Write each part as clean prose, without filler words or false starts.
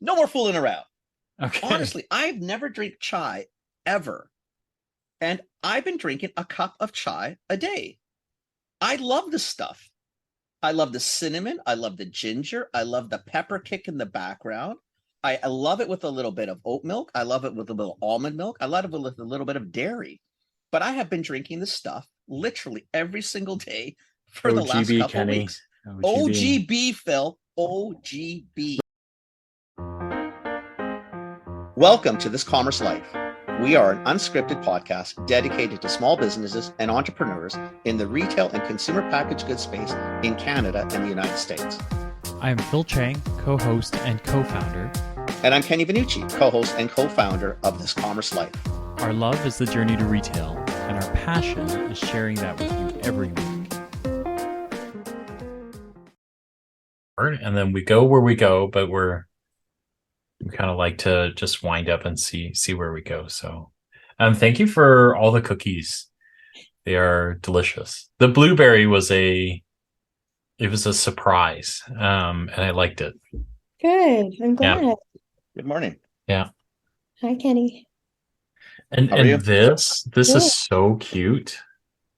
No more fooling around. Okay. Honestly, I've never drank chai ever. And I've been drinking a cup of chai a day. I love this stuff. I love the cinnamon. I love the ginger. I love the pepper kick in the background. I love it with a little bit of oat milk. I love it with a little almond milk. I love it with a little bit of dairy. But I have been drinking this stuff literally every single day for the last OGB, couple of Kenny. weeks. OGB. OGB, Phil. OGB. Welcome to This Commerce Life. We are an unscripted podcast dedicated to small businesses and entrepreneurs in the retail and consumer packaged goods space in Canada and the United States. I am Phil Chang, co-host and co-founder. And I'm Kenny Benucci, co-host and co-founder of This Commerce Life. Our love is the journey to retail, and our passion is sharing that with you every week. And then we go where we go, but we kind of like to just wind up and see where we go. So thank you for all the cookies. They are delicious. The blueberry was a surprise. And I liked it. Good. I'm glad. Yeah. Good morning. Yeah. Hi, Kenny. And How are you? this Good. is so cute.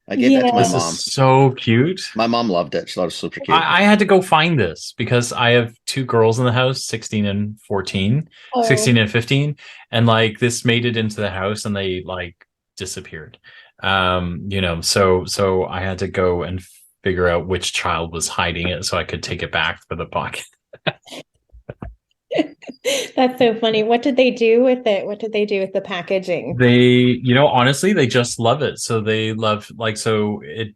I gave that to my This mom. is so cute. My mom loved it. She thought it was super cute. I had to go find this because I have two girls in the house, 16 and 14, Oh. 16 and 15. And like this made it into the house and they like disappeared. So I had to go and figure out which child was hiding it so I could take it back for the pocket. That's so funny. What did they do with it? What did they do with the packaging? They, honestly, they just love it. So they love the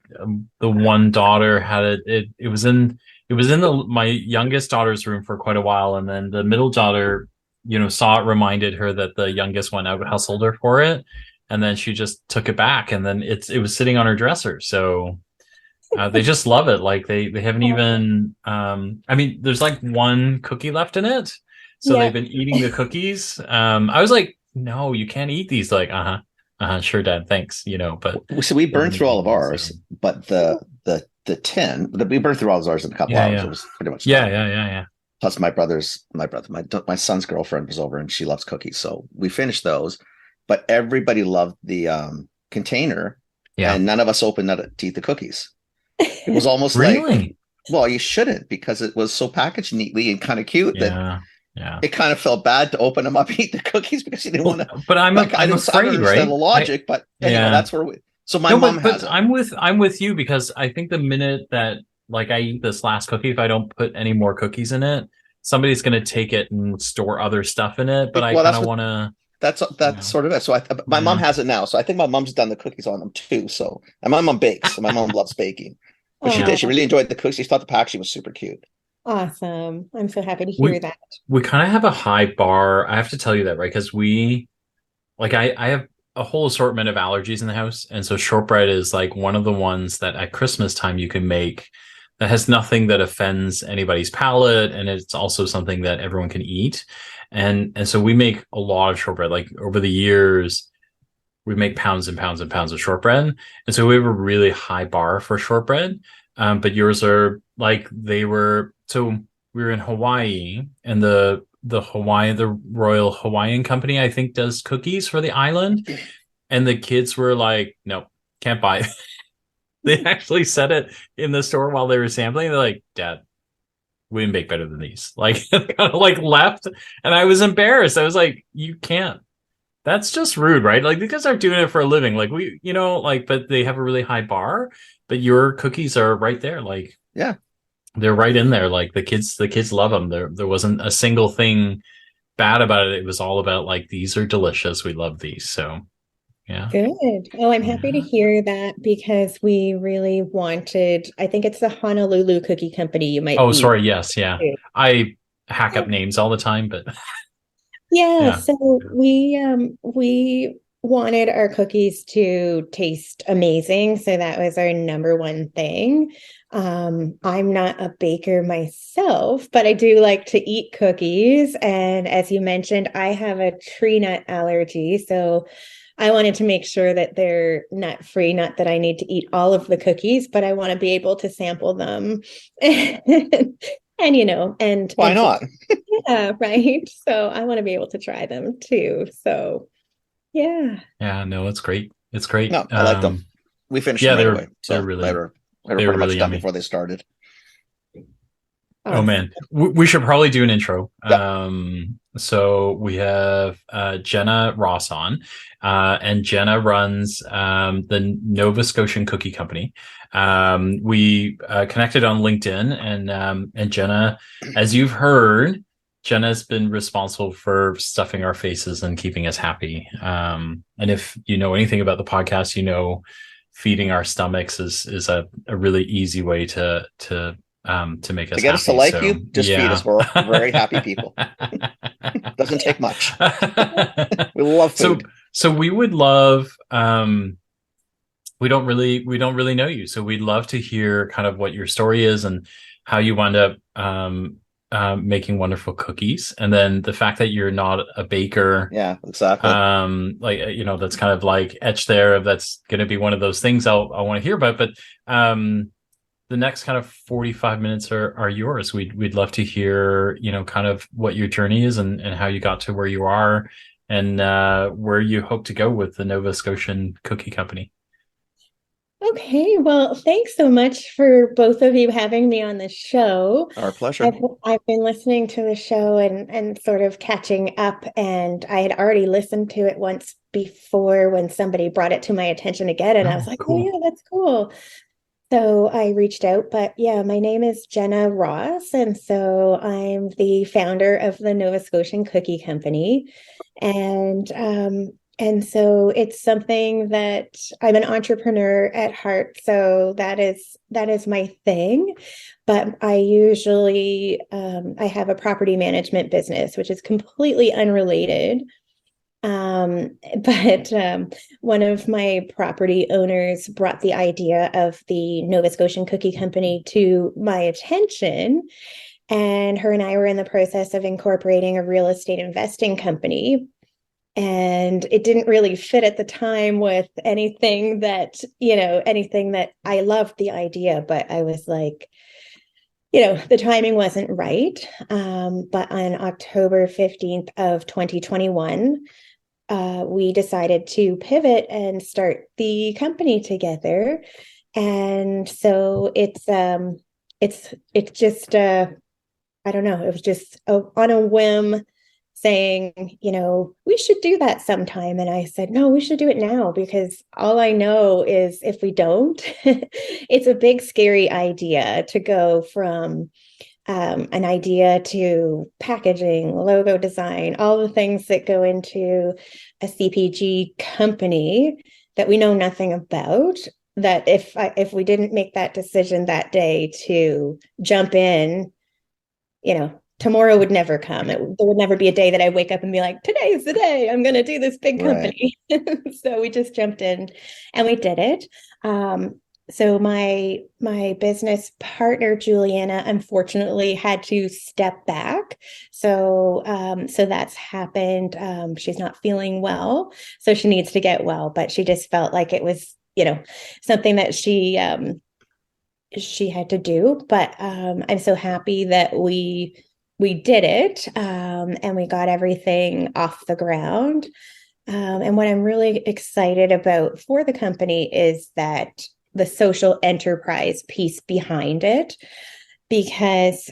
one daughter had it. It was in my youngest daughter's room for quite a while. And then the middle daughter, saw it, reminded her that the youngest one out hustled her for it. And then she just took it back. And then it was sitting on her dresser. So they just love it. Like they haven't even, there's like one cookie left in it. So Yeah. they've been eating the cookies. I was like, no, you can't eat these. Like, sure, Dad, thanks. But So we burned through all of ours, but the tin, we burned through all of ours in a couple hours. Yeah. It was pretty much Yeah, done. yeah. Plus my son's girlfriend was over and she loves cookies. So we finished those, but everybody loved the container. Yeah. And none of us opened it to eat the cookies. It was almost Really? like, well, you shouldn't, because it was so packaged neatly and kind of cute that it kind of felt bad to open them up and eat the cookies because you didn't want to. But I'm I afraid, don't understand right? the logic, but anyway, that's where we. So my mom has it. I'm with you because I think the minute that like I eat this last cookie, if I don't put any more cookies in it, somebody's going to take it and store other stuff in it. But I kind of want to. That's sort of it. So my mom has it now. So I think my mom's done the cookies on them too. So and my mom bakes. And my mom loves baking. But she did. She really enjoyed the cookies. She thought the packaging was super cute. Awesome. I'm so happy to hear that. We kind of have a high bar. I have to tell you that, right? Because I have a whole assortment of allergies in the house. And so shortbread is like one of the ones that at Christmas time you can make that has nothing that offends anybody's palate. And it's also something that everyone can eat. And so we make a lot of shortbread. Like over the years, we make pounds and pounds and pounds of shortbread. And so we have a really high bar for shortbread. But yours are like so we were in Hawaii and the Royal Hawaiian Company, I think, does cookies for the island. And the kids were like, no, can't buy it. They actually said it in the store while they were sampling. They're like, Dad, we can bake better than these. Like, kind of like left. And I was embarrassed. I was like, you can't. That's just rude, right? Like, these guys aren't doing it for a living. Like, but they have a really high bar. But your cookies are right there. Like, yeah, they're right in there. Like the kids love them. There wasn't a single thing bad about it. It was all about like, these are delicious. We love these. So, yeah. Good. Well, I'm happy to hear that because we really wanted, I think it's the Honolulu Cookie Company you might. Oh, sorry. Yes. Yeah. I hack up names all the time, but. Yeah. So we wanted our cookies to taste amazing. So that was our number one thing. I'm not a baker myself, but I do like to eat cookies. And as you mentioned, I have a tree nut allergy. So I wanted to make sure that they're nut free, not that I need to eat all of the cookies, but I want to be able to sample them. And and Why and so not? yeah, right. So I want to be able to try them too. So yeah. Yeah, no, it's great. It's great. No, I like them. We finished them Yeah, right away. they're So really they were they were pretty really much done yummy. before they started. Oh Awesome. man, we should probably do an intro. Yep. So we have Jenna Ross on, and Jenna runs the Nova Scotian Cookie Company. We connected on LinkedIn, and Jenna, as you've heard, Jenna's been responsible for stuffing our faces and keeping us happy. And if you know anything about the podcast, feeding our stomachs is a really easy way to make To us get us to happy. like So you, just feed yeah. us. We're very happy people. Doesn't take much. We love so food. so we would love we don't really know you. So we'd love to hear kind of what your story is and how you wound up making wonderful cookies. And then the fact that you're not a baker, Yeah, exactly. that's kind of like etched there. That's going to be one of those things I want to hear about. But the next kind of 45 minutes are yours. We'd love to hear, kind of what your journey is and how you got to where you are and where you hope to go with the Nova Scotian Cookie Company. Okay, well, thanks so much for both of you having me on the show. Our pleasure. I've been listening to the show and sort of catching up, and I had already listened to it once before when somebody brought it to my attention again, and I was like, Cool. oh yeah, that's cool. So I reached out, but yeah, my name is Jenna Ross, and so I'm the founder of the Nova Scotian Cookie Company, and so it's something that I'm an entrepreneur at heart, so that is my thing. But I usually I have a property management business, which is completely unrelated. But one of my property owners brought the idea of the Nova Scotian Cookie Company to my attention. And her and I were in the process of incorporating a real estate investing company. And it didn't really fit at the time with anything that I loved the idea, but I was like, the timing wasn't right. But on October 15th of 2021, we decided to pivot and start the company together. And so it's just I don't know, it was just on a whim saying, we should do that sometime. And I said, no, we should do it now, because all I know is if we don't, it's a big, scary idea to go from an idea to packaging, logo design, all the things that go into a CPG company that we know nothing about. That if we didn't make that decision that day to jump in, tomorrow would never come. There would never be a day that I wake up and be like, today's the day I'm going to do this big company. Right. So we just jumped in and we did it. So my business partner, Juliana, unfortunately had to step back. So that's happened. She's not feeling well, so she needs to get well, but she just felt like it was, something that she had to do. But I'm so happy that we did it, and we got everything off the ground. And what I'm really excited about for the company is that the social enterprise piece behind it, because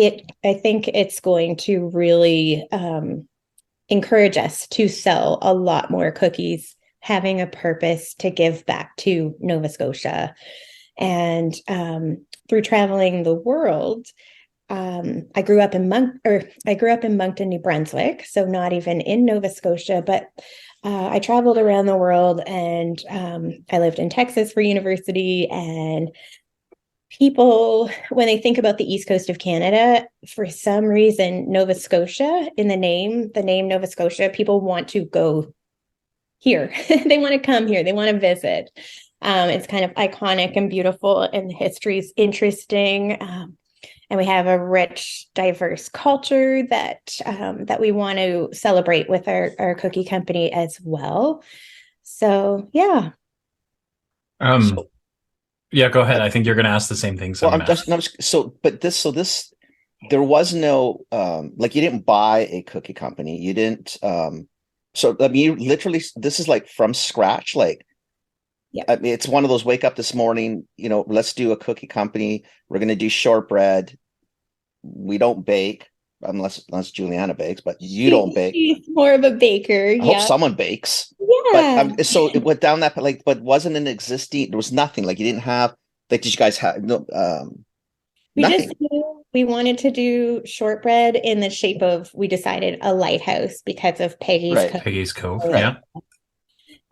I think it's going to really encourage us to sell a lot more cookies, having a purpose to give back to Nova Scotia. And through traveling the world, I grew up in Moncton, New Brunswick, so not even in Nova Scotia, but I traveled around the world, and I lived in Texas for university. And people, when they think about the East Coast of Canada, for some reason, Nova Scotia, in the name Nova Scotia, people want to go here. They want to come here. They want to visit. It's kind of iconic and beautiful, and the history is interesting. And we have a rich, diverse culture that we want to celebrate with our cookie company as well. So, yeah. Yeah, go ahead. I think you're going to ask the same thing. Well, I'm just so, but this there was no like you didn't buy a cookie company. You didn't so I mean you literally this is like from scratch. Like Yeah. I mean it's one of those wake up this morning, let's do a cookie company. We're gonna do shortbread. We don't bake unless Juliana bakes, but you don't bake. She's more of a baker. I hope Yeah. someone bakes. But Yeah. so it went down that like, but wasn't an existing. There was nothing like you didn't have. Like, did you guys have no? We just Nothing. knew we wanted to do shortbread in the shape of, we decided, a lighthouse because of Peggy's Right. cooking. Peggy's Cove. Right. Yeah.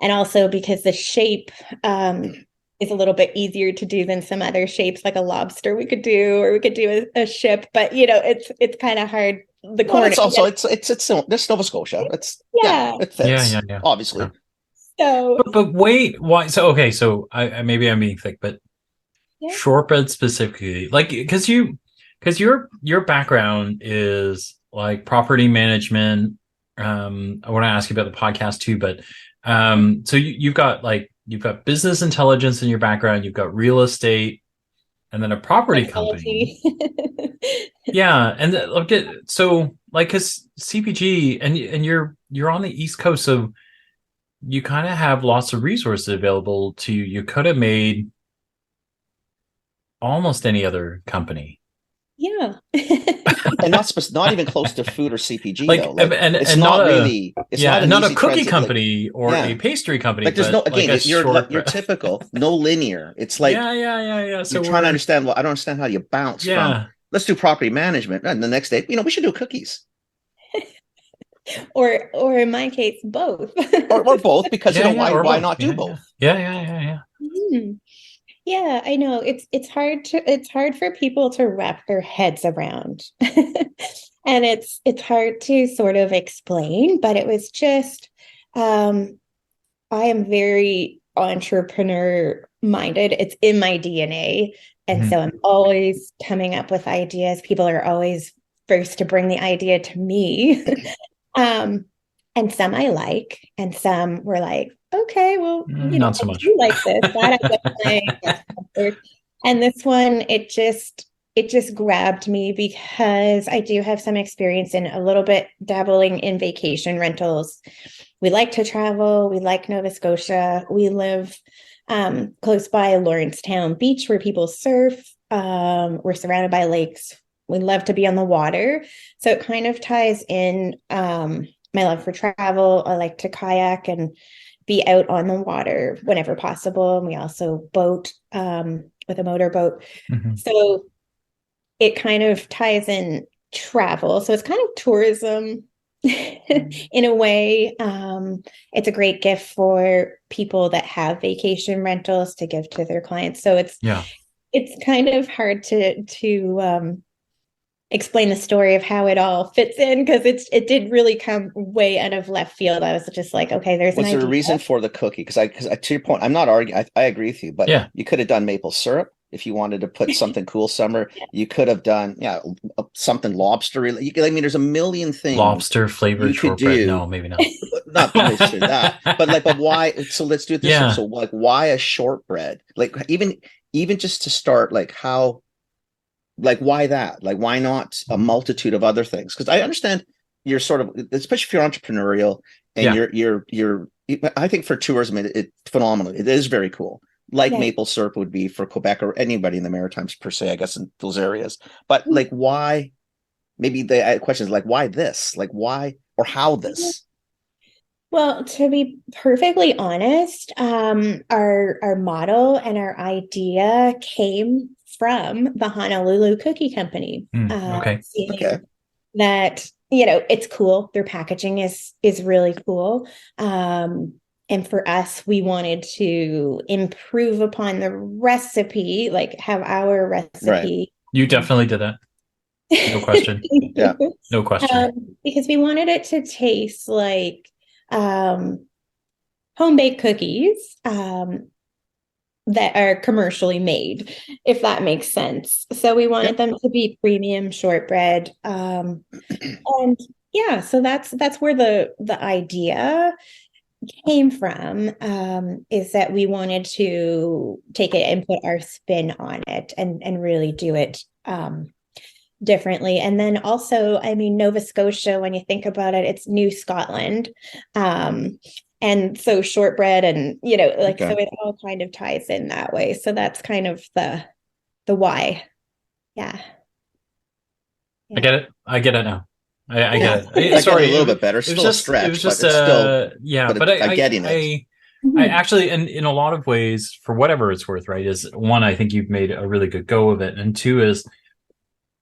And also because the shape is a little bit easier to do than some other shapes, like a lobster we could do, or we could do a ship. But it's kind of hard. The Well, corner. it's also this Nova Scotia. It's Yeah. it Yeah. fits. Yeah. Yeah. Obviously. So But wait, why? So okay, so maybe I'm being thick, but yeah. shortbread specifically, like because your background is like property management. I want to ask you about the podcast too, but so you've got business intelligence in your background, you've got real estate, and then a property company. Yeah, and look at so like because CPG and you're on the East Coast, so you kind of have lots of resources available to you. You could have made almost any other company. Yeah. And not even close to food or CPG Like though. Like it's and not not a really. It's yeah, not and an not a easy cookie transit. Like, company or yeah. a pastry company, Like there's but no like again. a You're shortbread. typical. No linear. It's like Yeah. you're So trying to we're understand. Well, I don't understand how you bounce from. yeah. Let's do property management, and the next day, we should do cookies. Or in my case, both. or both because Yeah, or why both. not do both? Yeah. Mhm. Yeah, I know. It's hard for people to wrap their heads around. And it's hard to sort of explain, but it was just I am very entrepreneur minded. It's in my DNA. And Mhm. so I'm always coming up with ideas. People are always first to bring the idea to me. Um, and some I like, and some were like, okay, well, Not so I much. do like this. That I like. And this one, it just grabbed me because I do have some experience in a little bit dabbling in vacation rentals. We like to travel. We like Nova Scotia. We live close by Lawrencetown Beach where people surf. We're surrounded by lakes. We love to be on the water. So it kind of ties in my love for travel. I like to kayak and be out on the water whenever possible. And we also boat with a motorboat. Mhm. So it kind of ties in travel. So it's kind of tourism in a way. It's a great gift for people that have vacation rentals to give to their clients. So Yeah. it's kind of hard to explain the story of how it all fits in because it did really come way out of left field. I was just like, okay, there's an Was there a idea. reason for the cookie? Because to your point, I'm not arguing. I agree with you, but Yeah. you could have done maple syrup if you wanted to put something cool summer. You could have done something lobster. I mean, there's a million things Lobster flavored you could shortbread. do. No, maybe not. Not necessarily that, but why? So let's do it this way. Yeah. So like, why a shortbread? Like even just to start, like how, like why that? Like why not a multitude of other things? Because I understand you're sort of, especially if you're entrepreneurial and Yeah. you're. I think for tourism, it's phenomenal. It is very cool. Like Yeah. maple syrup would be for Quebec or anybody in the Maritimes per se, I guess in those areas. But like why? Maybe the question is like why this? Like why or how this? Well, to be perfectly honest, our model and our idea came from the Honolulu Cookie Company. Okay. Seeing Okay. that, it's cool. Their packaging is really cool. And for us, we wanted to improve upon the recipe, like have our recipe. You definitely did that. No question. Yeah. No question. Because we wanted it to taste like home baked cookies that are commercially made, if that makes sense. So we wanted them to be premium shortbread. And yeah, so that's where the idea came from, is that we wanted to take it and put our spin on it and really do it differently. And then also, I mean, Nova Scotia, when you think about it, it's New Scotland. And so shortbread and, like, so it all kind of ties in that way. So that's kind of the why. Yeah. I get it. I get it now. I get it. I get it a little bit better. Still a stretch, it was just, but it's still, yeah. but I'm getting it. I actually, in a lot of ways, for whatever it's worth, right, is one, I think you've made a really good go of it. And two is,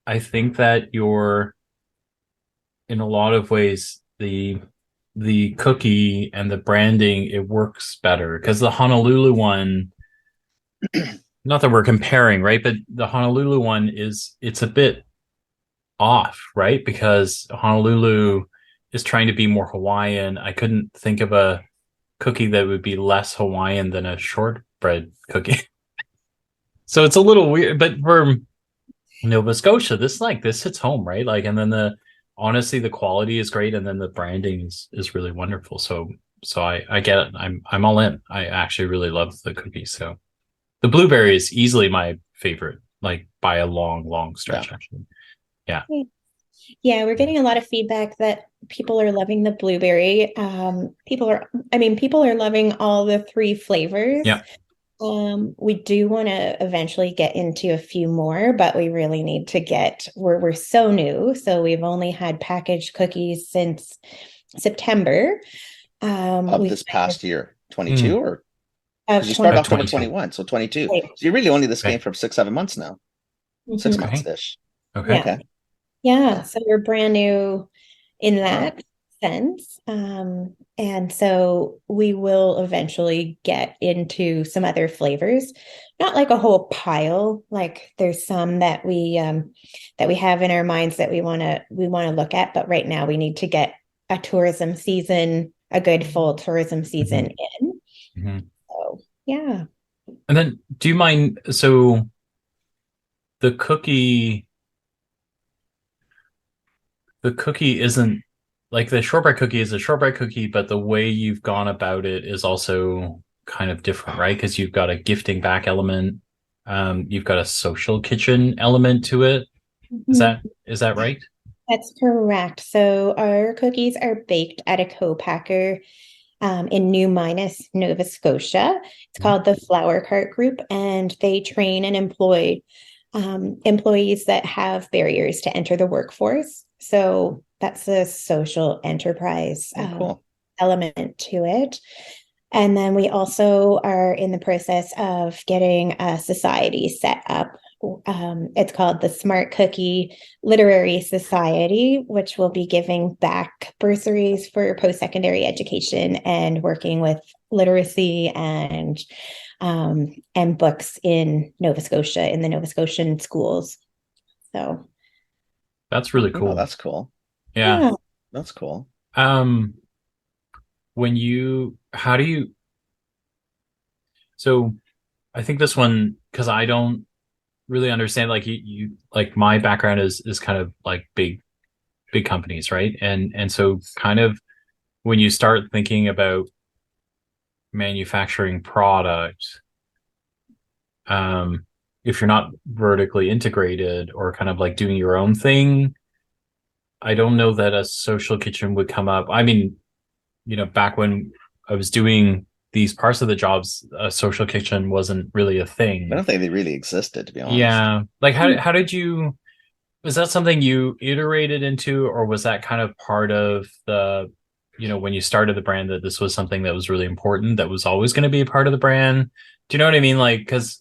I think that you're, in a lot of ways, the cookie and the branding, it works better because the Honolulu one, not that we're comparing, right? But the Honolulu one it's a bit off, right? Because Honolulu is trying to be more Hawaiian. I couldn't think of a cookie that would be less Hawaiian than a shortbread cookie. So it's a little weird, but for Nova Scotia, this hits home, right? Like, and then honestly, the quality is great, and then the branding is really wonderful. So I get it. I'm all in. I actually really love the cookies. So the blueberry is easily my favorite, like by a long stretch, actually. Yeah. Yeah, we're getting a lot of feedback that people are loving the blueberry. People are loving all the 3 flavors. Yeah. We do want to eventually get into a few more, but we really need to we're so new. So we've only had packaged cookies since September. Of this past year, 22 or? Because you started October 21, so 22. Right. So you're really only this game for 6-7 months now. 6 months-ish. Okay. Yeah. So we're brand new in that sense. And so we will eventually get into some other flavors, not like a whole pile. Like there's some that we have in our minds that we want to look at, but right now we need to get a good full tourism season in. Mm-hmm. So yeah. And then do you mind, so the cookie isn't like the shortbread cookie is a shortbread cookie, but the way you've gone about it is also kind of different, right? Because you've got a gifting back element, you've got a social kitchen element to it. Is that right? That's correct. So our cookies are baked at a co-packer in New Minas, Nova Scotia. It's called the Flower Cart Group, and they train and employ employees that have barriers to enter the workforce. So that's a social enterprise element to it. And then we also are in the process of getting a society set up. It's called the Smart Cookie Literary Society, which will be giving back bursaries for post-secondary education and working with literacy and books in Nova Scotia, in the Nova Scotian schools. So that's really cool. Oh, that's cool. Yeah. That's cool. So I think this one, because I don't really understand, like you like my background is kind of like big companies, right? And so kind of when you start thinking about manufacturing product, if you're not vertically integrated or kind of like doing your own thing, I don't know that a social kitchen would come up. I mean, back when I was doing these parts of the jobs, a social kitchen wasn't really a thing. I don't think they really existed, to be honest. Yeah. Like how did you, was that something you iterated into, or was that kind of part of the, when you started the brand, that this was something that was really important, that was always going to be a part of the brand? Do you know what I mean? Like, because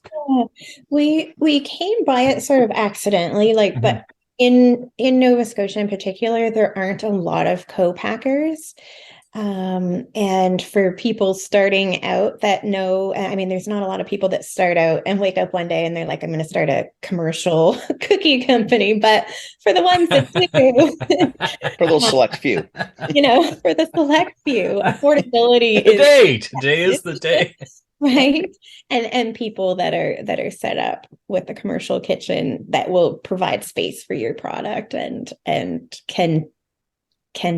we came by it sort of accidentally, like, but in Nova Scotia in particular, there aren't a lot of co-packers. And for people starting out that know, I mean, there's not a lot of people that start out and wake up one day and they're like, I'm going to start a commercial cookie company. But for the ones that do, for those select few, for the select few, affordability today is the day. Right. And people that are set up with the commercial kitchen that will provide space for your product and can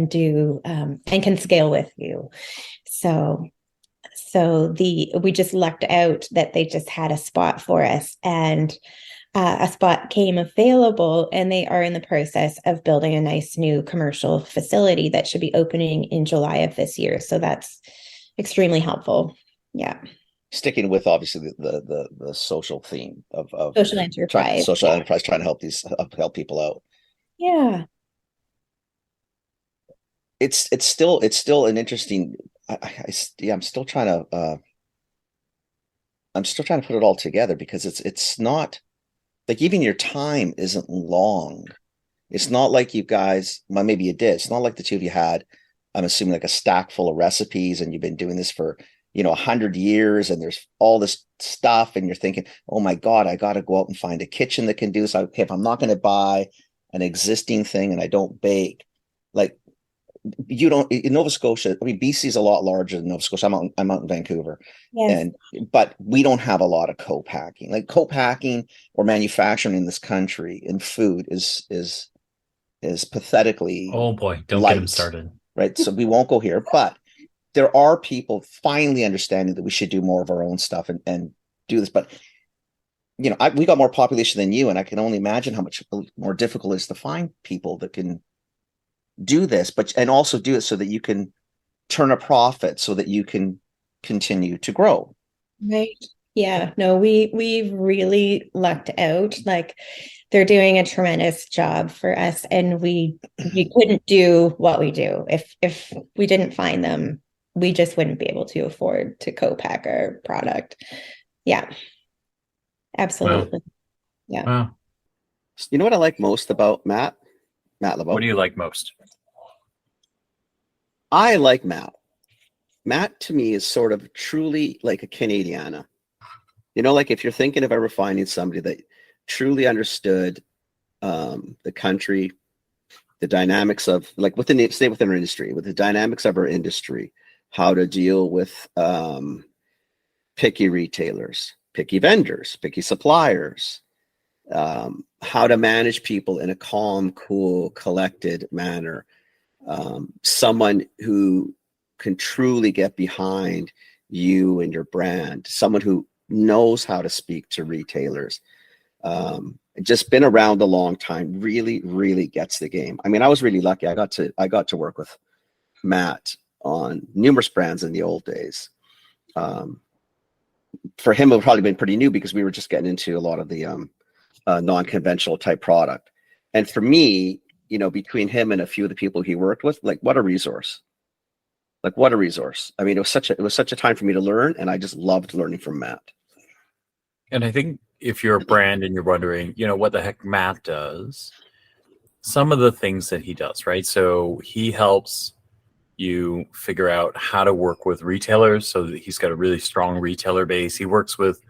do and can scale with you. So we just lucked out that they just had a spot for us. And a spot came available, and they are in the process of building a nice new commercial facility that should be opening in July of this year. So that's extremely helpful. Yeah. Sticking with obviously the social theme of Social enterprise. social enterprise, trying to help people out. Yeah. It's still an interesting. I'm still trying to put it all together, because it's not like, even your time isn't long. It's not like you guys, well, maybe you did. It's not like the two of you had, I'm assuming, like a stack full of recipes, and you've been doing this for 100 years, and there's all this stuff, and you're thinking, oh my God, I got to go out and find a kitchen that can do this. Okay, if I'm not going to buy an existing thing and I don't bake, like, you don't, in Nova Scotia, I mean, BC is a lot larger than Nova Scotia. I'm out in Vancouver. Yes. But we don't have a lot of co-packing. Like, co-packing or manufacturing in this country in food is pathetically, Oh boy, don't light, get him started. right? So we won't go here, but there are people finally understanding that we should do more of our own stuff and do this. But we got more population than you, and I can only imagine how much more difficult it is to find people that can do this, and also do it so that you can turn a profit, so that you can continue to grow. Right. Yeah. No, we've really lucked out. Like, they're doing a tremendous job for us, and we couldn't do what we do if we didn't find them. We just wouldn't be able to afford to co-pack our product. Yeah. Absolutely. Wow. Yeah. Wow. You know what I like most about Matt LeBeau? What do you like most? I like Matt. Matt, to me, is sort of truly like a Canadiana. Like, if you're thinking of ever finding somebody that truly understood the country, the dynamics of, like, stay within our industry, with the dynamics of our industry, how to deal with picky retailers, picky vendors, picky suppliers, how to manage people in a calm, cool, collected manner. Someone who can truly get behind you and your brand, someone who knows how to speak to retailers, just been around a long time, really, really gets the game. I mean, I was really lucky. I got to work with Matt on numerous brands in the old days. For him, it would probably been pretty new, because we were just getting into a lot of the non-conventional type product. And for me, between him and a few of the people he worked with, like, what a resource. Like, what a resource. I mean, it was such a time for me to learn, and I just loved learning from Matt. And I think if you're a brand and you're wondering, what the heck Matt does, some of the things that he does, right? So he helps you figure out how to work with retailers, so that he's got a really strong retailer base. He works with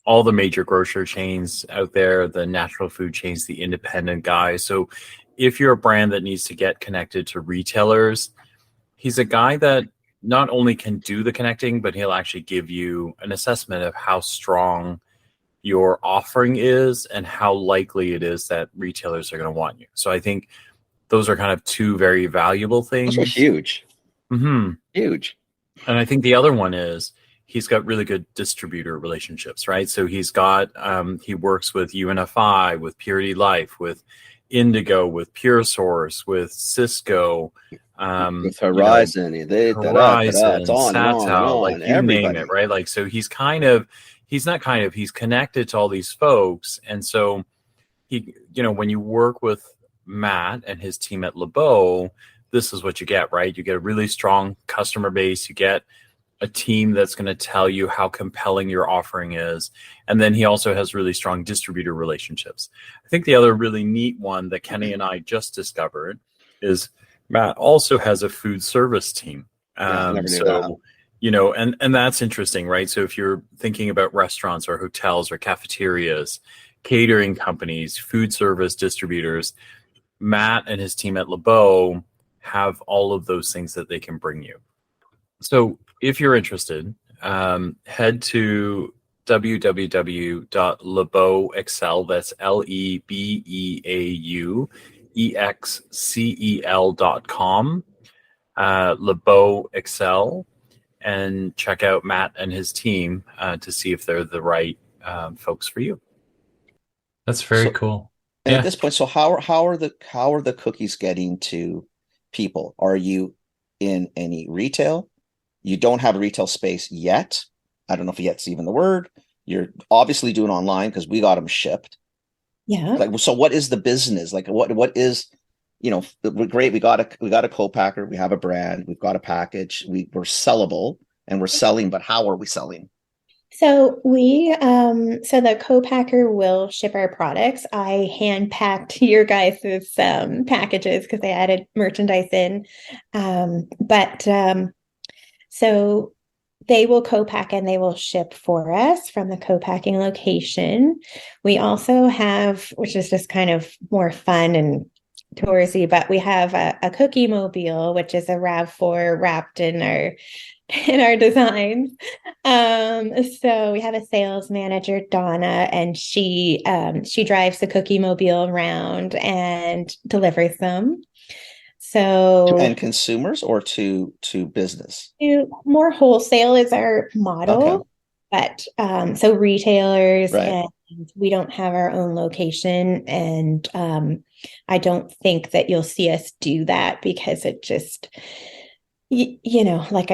all the major grocery chains out there, the natural food chains, the independent guys. So if you're a brand that needs to get connected to retailers, he's a guy that not only can do the connecting, but he'll actually give you an assessment of how strong your offering is and how likely it is that retailers are going to want you. So I think those are kind of two very valuable things. Those are huge. Mm-hmm. Huge. And I think the other one is he's got really good distributor relationships, right? So he's got, he works with UNFI, with Purity Life, with Indigo, with Pure Source, with Cisco, with Horizon, Horizon, it's on and on and on, like you everybody. name it, right? Like, so he's connected to all these folks. And so he, when you work with Matt and his team at LeBeau, this is what you get, right? You get a really strong customer base. You get a team that's going to tell you how compelling your offering is. And then he also has really strong distributor relationships. I think the other really neat one that Kenny and I just discovered is Matt also has a food service team. I never knew that. And that's interesting, right? So if you're thinking about restaurants or hotels or cafeterias, catering companies, food service distributors, Matt and his team at LeBeau have all of those things that they can bring you. So if you're interested, head to www.lebeauexcel, that's LEBEAUEXCEL.com, LeBeau Excel, and check out Matt and his team to see if they're the right folks for you. That's very cool. And at Yeah. this point, so how are the cookies getting to people? Are you in any retail? You don't have a retail space yet. I don't know if yet's even the word. You're obviously doing online because we got them shipped. Yeah. Like, so what is the business? Like, what is, we're great. We got a co-packer. We have a brand. We've got a package. We're sellable and we're selling. But how are we selling? So so the co-packer will ship our products. I hand packed your guys' packages because they added merchandise in. But so they will co-pack and they will ship for us from the co-packing location. We also have, which is just kind of more fun and touristy, but we have a cookie mobile, which is a RAV4 wrapped in our designs. So we have a sales manager, Donna, and she drives the cookie mobile around and delivers them. To So end consumers or to business? more wholesale is our Okay, model, but so retailers, right. and we don't have our own location, and I don't think that you'll see us do that because it just like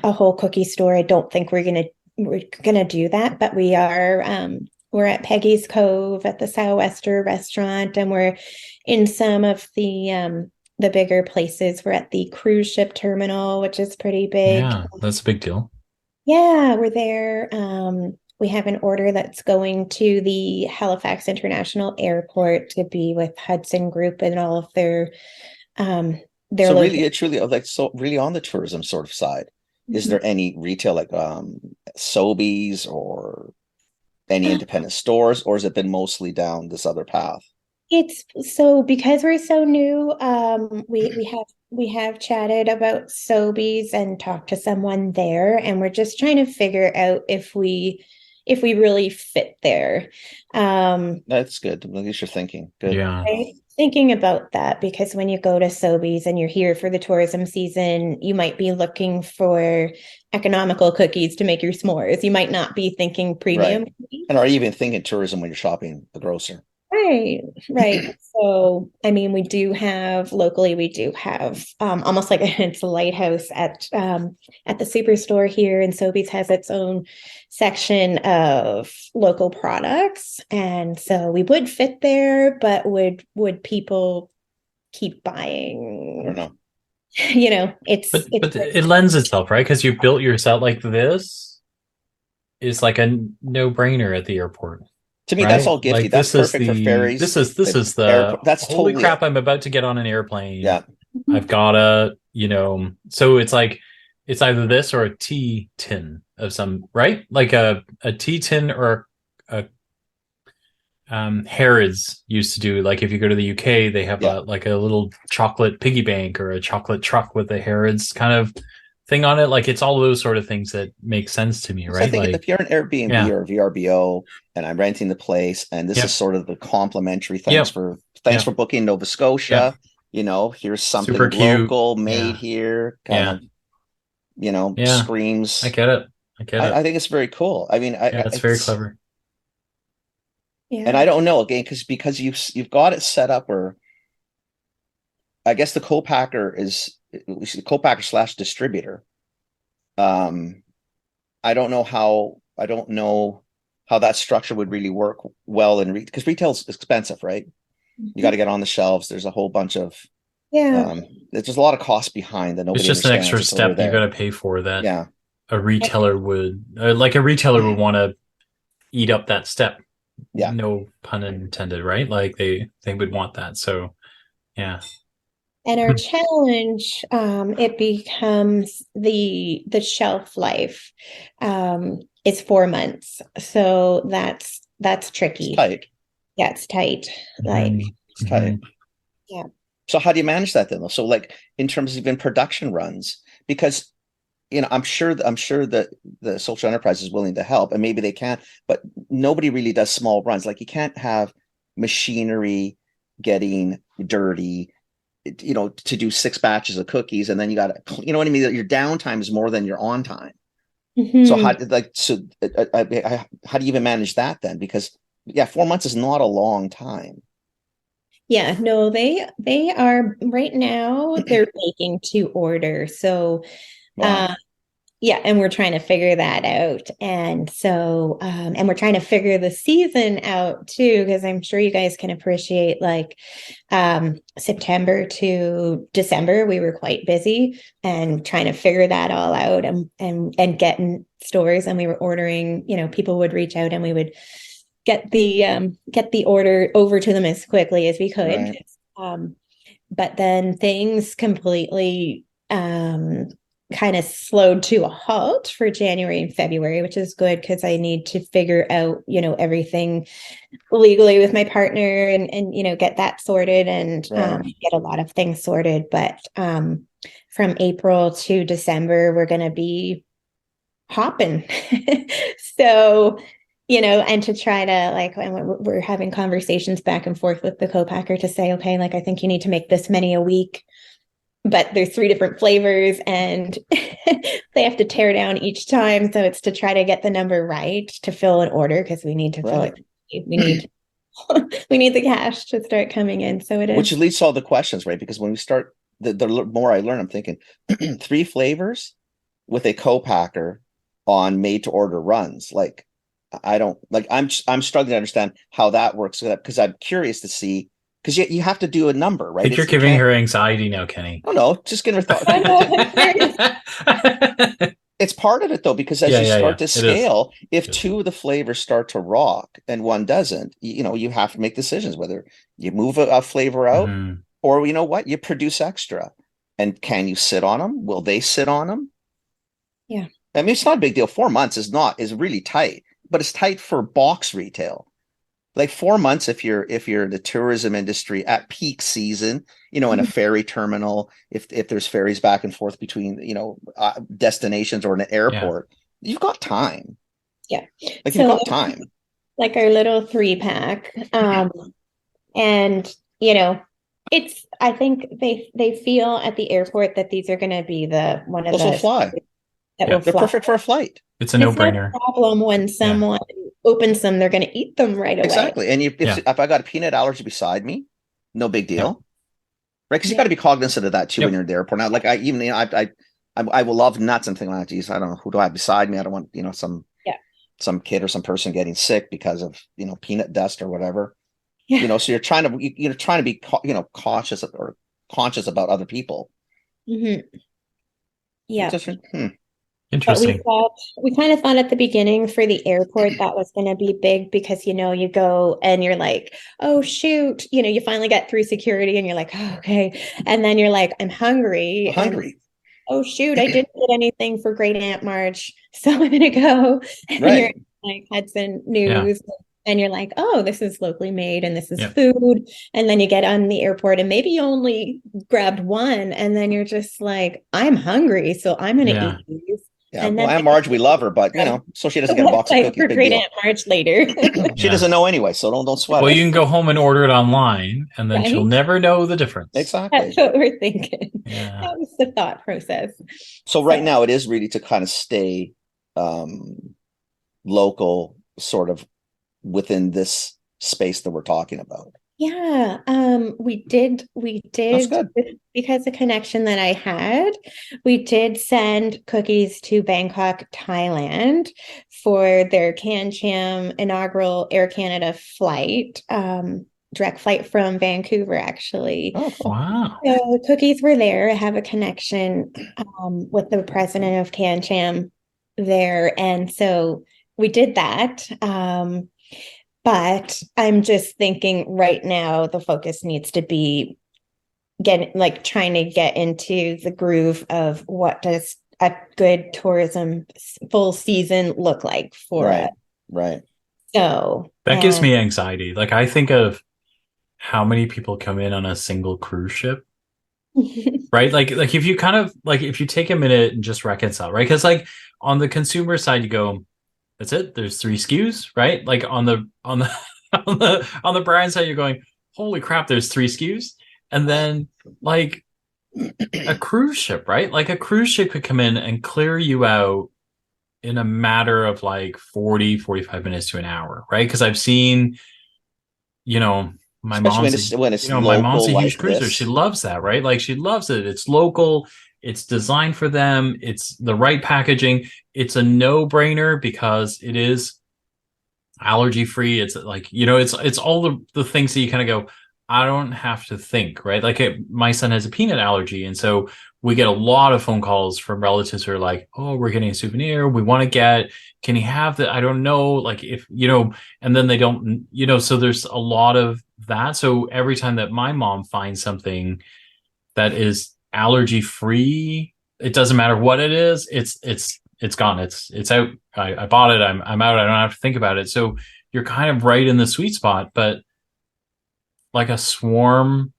a whole cookie store. I don't think we're gonna do that, but we're at Peggy's Cove at the Sou'wester restaurant, and we're in some of the bigger places. We're at the cruise ship terminal, which is pretty big. Yeah, that's a big deal. Yeah, we're there. We have an order that's going to the Halifax International Airport to be with Hudson Group and all of their So locations. really, it's really like, so really on the tourism sort of side, is there any retail like Sobeys or any independent stores, or has it been mostly down this other path? It's so because we're so new, we have chatted about Sobeys and talked to someone there, and we're just trying to figure out if we really fit there. That's good. At least you're thinking. Good. Yeah. Right? Thinking about that because when you go to Sobeys and you're here for the tourism season, you might be looking for economical cookies to make your s'mores. You might not be thinking premium Right. cookies. And are you even thinking tourism when you're shopping the grocer? Right, right. So, I mean, we do have locally, we do have almost like it's a lighthouse at the superstore here, and Sobeys has its own section of local products, and so we would fit there, but would people keep I don't buying? know. But it lends itself, right? Because you built yourself like this is like a no-brainer at the airport. To me, that's Right? all gifty. Like That's perfect for ferries. this is the Airport. That's holy totally it. crap, I'm about to get on an airplane. Yeah. I've gotta, so it's like it's either this or a tea tin of some, right? Like a tea tin or a Harrods used to do, like if you go to the UK, they have Yeah. a little chocolate piggy bank or a chocolate truck with a Harrods kind of thing on it. Like it's all those sort of things that make sense to me, So I right? think Like if you're an Airbnb yeah, or a VRBO and I'm renting the place, and this is yep, sort of the complimentary, yep, thanks yep, for booking Nova yep. Scotia. Here's Super something cute. local made Yeah, here, kind yeah, of, yeah. I screams. get it. I get I it. think it's very cool. I mean, Yeah, it's very clever. and Yeah. I don't know again because you've got it set up where I guess the co-packer slash distributor. Um, I don't know how that structure would really work well in because retail's expensive, right? You got to get on the shelves. There's a whole bunch of Yeah. there's just a lot of cost behind that It's nobody just an understands extra until they're step you got there. to pay for that Yeah, a retailer would like a retailer would want to eat up that step. yeah. No pun intended, right? Like they would want that. So yeah. And our challenge, it becomes the shelf life, is 4 months. So that's It's tricky. tight. Yeah, it's tight. Like, Mhm, It's tight. mhm. yeah. So how do you manage that then? Though? So like in terms of even production runs, because I'm sure that the social enterprise is willing to help, and maybe they can, but nobody really does small runs. Like you can't have machinery getting dirty, to do 6 batches of cookies, and then you got to, what I mean? Your downtime is more than your on time. So Mhm. how do you even manage that then? Because Yeah, 4 months is not a long time. Yeah, no, they are right now they're making to order. So Wow. yeah, and we're trying to figure that out. And so, and we're trying to figure the season out too, because I'm sure you guys can appreciate like September to December, we were quite busy and trying to figure that all out and getting stores. And we were ordering, people would reach out and we would get the order over to them as quickly as we could. Right. But then things completely kind of slowed to a halt for January and February, which is good because I need to figure out, everything legally with my partner and get that sorted and Right. get a lot of things sorted. But from April to December, we're going to be hopping. So, and to try to like, and we're having conversations back and forth with the co-packer to say, okay, like, I think you need to make this many a week, but there's 3 different flavors and they have to tear down each time. So it's to try to get the number right to fill an order because we need to fill Right. it. We need we need the cash to start coming in. So it Which is. leads to all the questions, right? Because when we start, the more I learn, I'm thinking 3 flavors with a co-packer on made to order runs. Like, I don't like. I'm struggling to understand how that works because I'm curious to see because you have to do a number, I right? think you're giving her anxiety now, Kenny. Oh no, just get her thought. It's part of it though, because as you start to It is. scale, if It is. 2 of the flavors start to rock and one doesn't, you have to make decisions whether you move a flavor out Mhm. or you know what, you produce extra. And can you sit on them? Will they sit on them? Yeah. I mean, it's not a big deal. 4 months is really tight, but it's tight for box retail. Like 4 months if you're in the tourism industry at peak season, in a ferry terminal, if there's ferries back and forth between destinations or in an airport, you've got time. Yeah. Like you've So got time. like our little 3-pack. And it's I think they feel at the airport that these are going to be the one of Those will the fly. that Yeah. will They're fly. perfect for a flight. It's a And it's no no-brainer. problem when someone opens them, they're going to eat them right away. Exactly. And if Yeah. I got a peanut allergy beside me, no big deal. Right? Because you Yeah. got to be cognizant of that too Yep. when you're at the airport. Now, like I will love nuts and things like that. Geez, I don't know who do I have beside me. I don't want some kid or some person getting sick because of peanut dust or whatever. Yeah. So you're trying to be cautious or conscious about other people. Mm-hmm. Yeah. Interesting. But Interesting. we kind of thought at the beginning for the airport that was going to be big because you go and you're like, oh shoot, you finally get through security and you're like, oh, okay, and then you're like, I'm hungry, and Hungry. oh shoot, I didn't get anything for Great Aunt March, so I'm gonna go. And Right. you're like Hudson News, and you're like, oh, this is locally made and this is Yeah. food. And then you get on the airport and maybe you only grabbed one, and then you're just like, I'm hungry, so I'm gonna eat these. Yeah. And Well, then Aunt Marge, we love her, but so she doesn't get a box of cookies. for Big Great deal. Aunt March later. She doesn't know anyway, so don't sweat Well, it. you can go home and order it online, and then she'll Right? never know the difference. Exactly. That's what we're thinking. Yeah. That was the thought process. So right now it is really to kind of stay local, sort of within this space that we're talking about. Yeah, we did That's good. because the connection that I had, we did send cookies to Bangkok, Thailand for their CanCham inaugural Air Canada flight, direct flight from Vancouver, actually. Oh, cool. Wow. So cookies were there. I have a connection with the president of CanCham there, and so we did that. But I'm just thinking right now the focus needs to be trying to get into the groove of what does a good tourism full season look like for us. Right. So That gives me anxiety. Like I think of how many people come in on a single cruise ship. Right? Like if you kind of if you take a minute and just reconcile, right? Because on the consumer side, you go, that's it. There's 3 SKUs, right? Like on the on the brand side, you're going, holy crap, there's 3 SKUs. And then a cruise ship, right? Like a cruise ship could come in and clear you out in a matter of like 40, 45 minutes to an hour, right? Because I've seen, you know, my Especially mom's, when it's my mom's local a huge like cruiser. She this. loves that, right? Like she loves it. It's local. It's designed for them. It's the right packaging. It's a no-brainer because it is allergy free. It's like, it's all the things that you kind of go, I don't have to think, right? Like my son has a peanut allergy, and so we get a lot of phone calls from relatives who are like, oh, we're getting a souvenir we want to get, can he have that? I don't know, like, if and then they don't, so there's a lot of that. So every time that my mom finds something that is allergy free, it doesn't matter what it is, it's gone. It's out. I bought it. I'm out. I don't have to think about it. So you're kind of right in the sweet spot, but like a swarm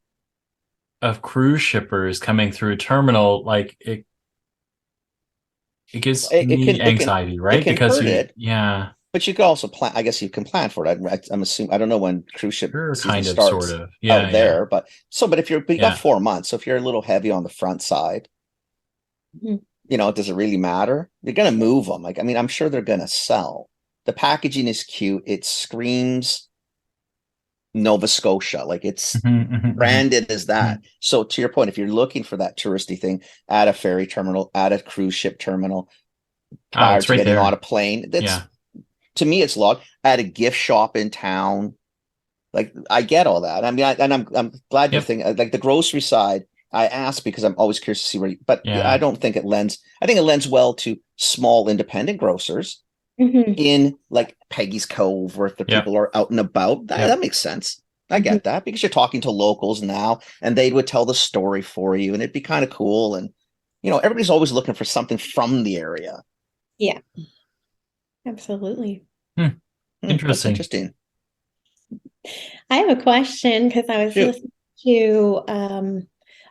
of cruise shippers coming through a terminal, like it gives It me can anxiety, it right? can Because hurt it, yeah, but you could also plan. I guess you can plan for it. I'm assuming. I don't know when cruise ship sure, season kind of, sort starts of, yeah, out yeah, there, but you got yeah. 4 months. So if you're a little heavy on the front side, Mhm. does it really matter? You're gonna move them. Like, I mean, I'm sure they're gonna sell. The packaging is cute. It screams Nova Scotia. Like, it's Mhm, mhm, mhm, branded as that. mhm. So to your point, if you're looking for that touristy thing at a ferry terminal, at a cruise ship terminal, Oh, prior it's to right getting on there. a plane, that's Yeah, to me, it's log at a gift shop in town. Like, I get all that. I mean, I'm glad you're yep, thinking like the grocery side. I ask because I'm always curious to see but I yeah, don't think it lends. I think it lends well to small independent grocers Mhm. in like Peggy's Cove, where if the yep, people are out and about. That, yep. that makes sense. I Mhm. get that because you're talking to locals now, and they would tell the story for you, and it'd be kind of cool. And everybody's always looking for something from the area. Yeah, absolutely. Hmm, That's interesting. interesting. I have a question because I was Shoot. listening to,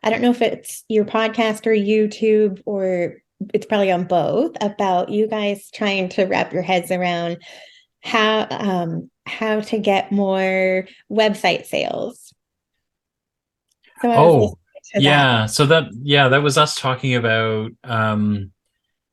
I don't know if it's your podcast or YouTube, or it's probably on both, about you guys trying to wrap your heads around how to get more website sales. So I was listening Oh, to that. yeah. So that was us talking about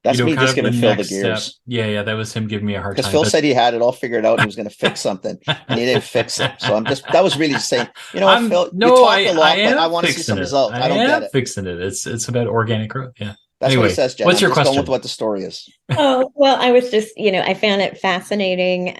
That's me kind just of the giving Phil the next step. gears Yeah, yeah, that was him giving me a hard because time. Phil But said he had it all figured out and he was going to fix something, and he didn't fix it. So that was really just saying, I'm Phil, you no, talk a I lot, but I am want to see fixing some it. results. I I don't get am it. fixing it. It's about organic growth. Yeah. That's what he Anyway, says, Jen. what's I'm your just going with question? what the story is. Oh, well, I was just, I found it fascinating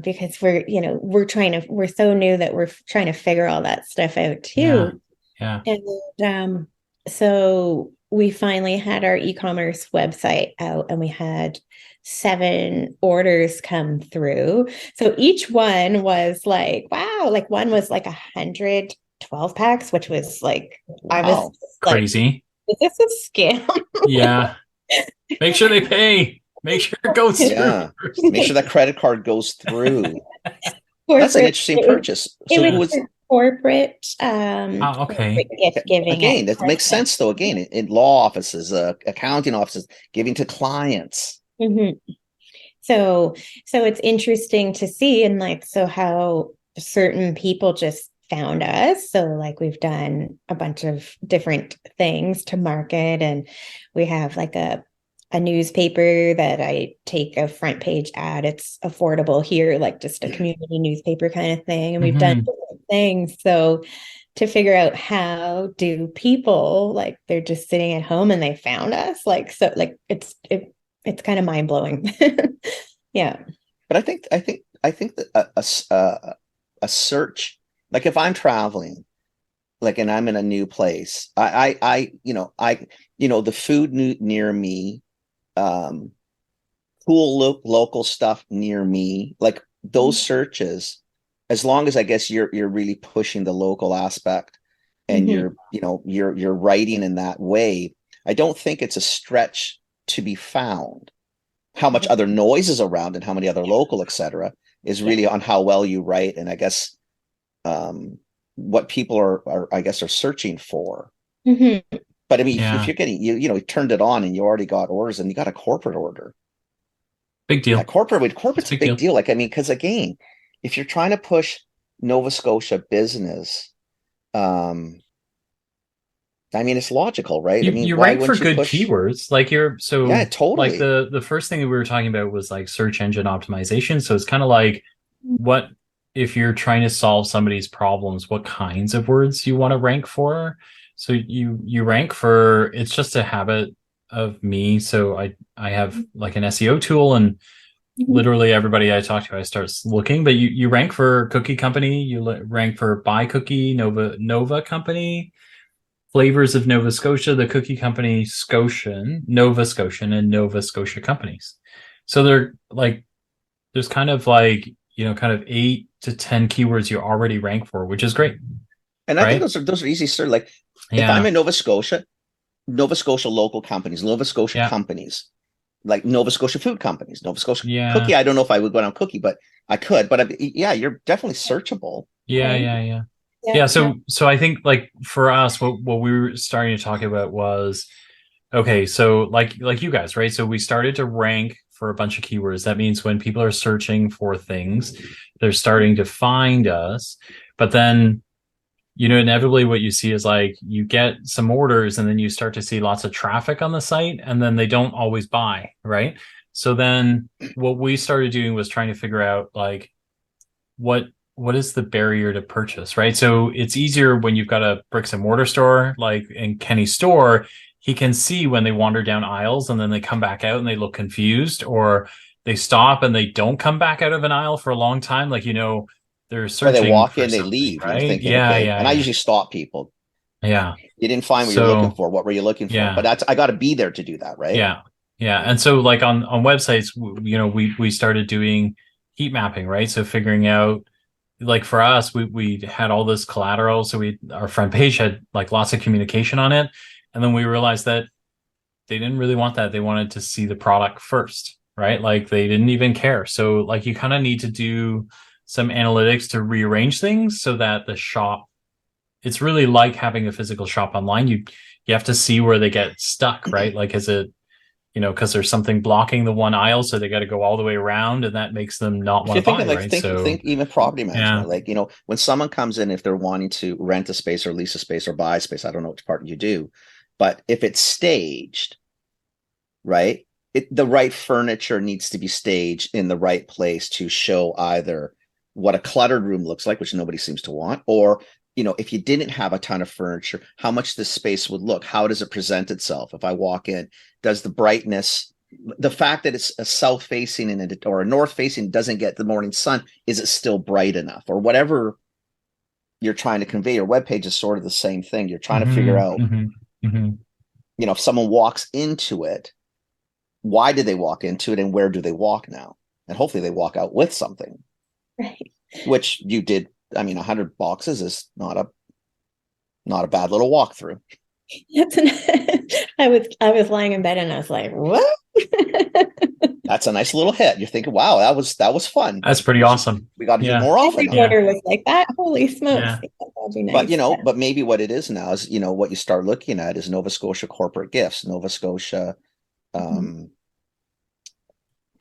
because we're so new that we're trying to figure all that stuff out Yeah. too. Yeah. And so we finally had our e-commerce website out and we had 7 orders come through. So each one was like, wow, like one was like 112 packs, which was like, I was Wow. like, Crazy. is this a scam? Yeah. Make sure they pay. Make sure it goes through Yeah. first. Make sure that credit card goes through. That's an Corporate, interesting purchase. it So was who was for corporate Ah, okay. corporate gift giving at again, that makes Christmas. sense though. Again, in law offices, accounting offices, giving to clients. Mhm. So it's interesting to see, and like, so how certain people just found us. So like we've done a bunch of different things to market, and we have like a newspaper that I take a front page ad. It's affordable here, like just a community newspaper kind of thing. And we've done Hmm. different things. So to figure out how do people, like, they're just sitting at home and they found us, like, so like it's kind of mind blowing. Yeah. But I think that a search, like if I'm traveling, like, and I'm in a new place, the food near me, um, cool local stuff near me, like those searches, as long as I guess you're really pushing the local aspect and Mhm. you're writing in that way, I don't think it's a stretch to be found. How much other noise is around and how many other local, etc., is Yeah. really on how well you write, and I guess what people are I guess are searching for. Mhm. But I mean, if Yeah. you're getting you turned it on and you already got orders and you got a corporate order, Big yeah, deal. It's a corporate's a big big deal. deal. Like, I mean, because again, if you're trying to push Nova Scotia business, um, I mean, it's logical, right? I mean, You why rank for wouldn't you good push? keywords. Like Yeah, like totally. the first thing that we were talking about was like search engine optimization. So it's kind of like, what if you're trying to solve somebody's problems, what kinds of words you want to rank for? So you rank for, it's just a habit of me. So I have like an SEO tool, and Mhm. literally everybody I talk to, I start looking. But you rank for cookie company, rank for buy cookie, Nova company, flavors of Nova Scotia, the cookie company Scotian, Nova Scotian, and Nova Scotia companies. So they're like, there's kind of like, kind of 8 to 10 keywords you already rank for, which is great, And I think right? those are easy search. Like if I'm Yeah, in Nova Scotia local companies, Nova Scotia yeah, companies, like Nova Scotia food companies, Nova Scotia yeah, cookie. I don't know if I would go down cookie, but I could. But yeah, you're definitely searchable. yeah, Right. yeah, yeah. Yeah. Yeah, No. so I think like for us, what we were starting to talk about was, okay, so like you guys, right? So we started to rank for a bunch of keywords. That means when people are searching for things, they're starting to find us. But then, inevitably what you see is like you get some orders, and then you start to see lots of traffic on the site, and then they don't always buy, right? So then what we started doing was trying to figure out like what what is the barrier to purchase, right? So it's easier when you've got a bricks and mortar store, like in Kenny's store. He can see when they wander down aisles and then they come back out and they look confused, or they stop and they don't come back out of an aisle for a long time. Like, they're Or they searching walk for in, they something, leave. You're right? thinking, Yeah, okay. yeah, And I yeah. usually stop people. Yeah. You didn't find what you're looking So, for. What were you looking for? But yeah. I got to be there to do that, right? Yeah. Yeah. And so like on websites, we started doing heat mapping, right? So figuring out, like for us, we had all this collateral, so our front page had like lots of communication on it, and then we realized that they didn't really want that. They wanted to see the product first, right? Like they didn't even care. So like you kind of need to do some analytics to rearrange things so that the shop, it's really like having a physical shop online. You have to see where they get stuck, right? Like, is it, because there's something blocking the one aisle, so they got to go all the way around, and that makes them not If want you're to buy, thinking like right? So think even property yeah. management, like when someone comes in, if they're wanting to rent a space or lease a space or buy a space, I don't know which part you do, but if it's staged, right? The right furniture needs to be staged in the right place to show either what a cluttered room looks like, which nobody seems to want, or if you didn't have a ton of furniture, how much this space would look, how does it present itself? If I walk in, does the brightness, the fact that it's a south facing or a north facing doesn't get the morning sun, is it still bright enough, or whatever you're trying to convey? Your webpage is sort of the same thing. You're trying to figure Mm-hmm, out, mm-hmm, mm-hmm. if someone walks into it, why did they walk into it, and where do they walk now? And hopefully they walk out with something, Right. which you did. I mean, 100 boxes is not a bad little walkthrough. That's an, I was lying in bed and I was like, what? That's a nice little hit. You're thinking, wow, that was fun. That's pretty awesome. We got to do Yeah. more often. Every Now. Yeah. order was like that. Holy smokes. Yeah. That'd be But nice. Yeah. but maybe what it is now is, what you start looking at is Nova Scotia corporate gifts, Nova Scotia, Mhm.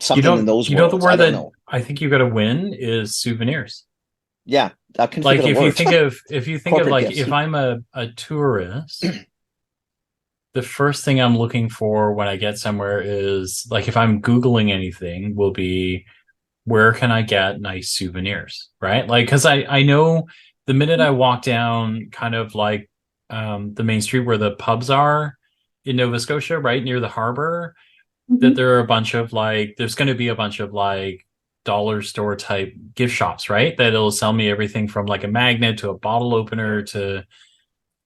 something in those The worlds. I word don't that know. I think you got to win is souvenirs. Yeah, I can think Like of the word. if you think of Corporate like, gifts. if I'm a tourist, the first thing I'm looking for when I get somewhere is like, if I'm Googling anything, will be, where can I get nice souvenirs, right? Like, because I know the minute I walk down kind of like the main street where the pubs are in Nova Scotia, right near the harbor, that Mhm. there are a bunch of like, there's going to be a bunch of like dollar store type gift shops, right? That'll sell me everything from like a magnet to a bottle opener to,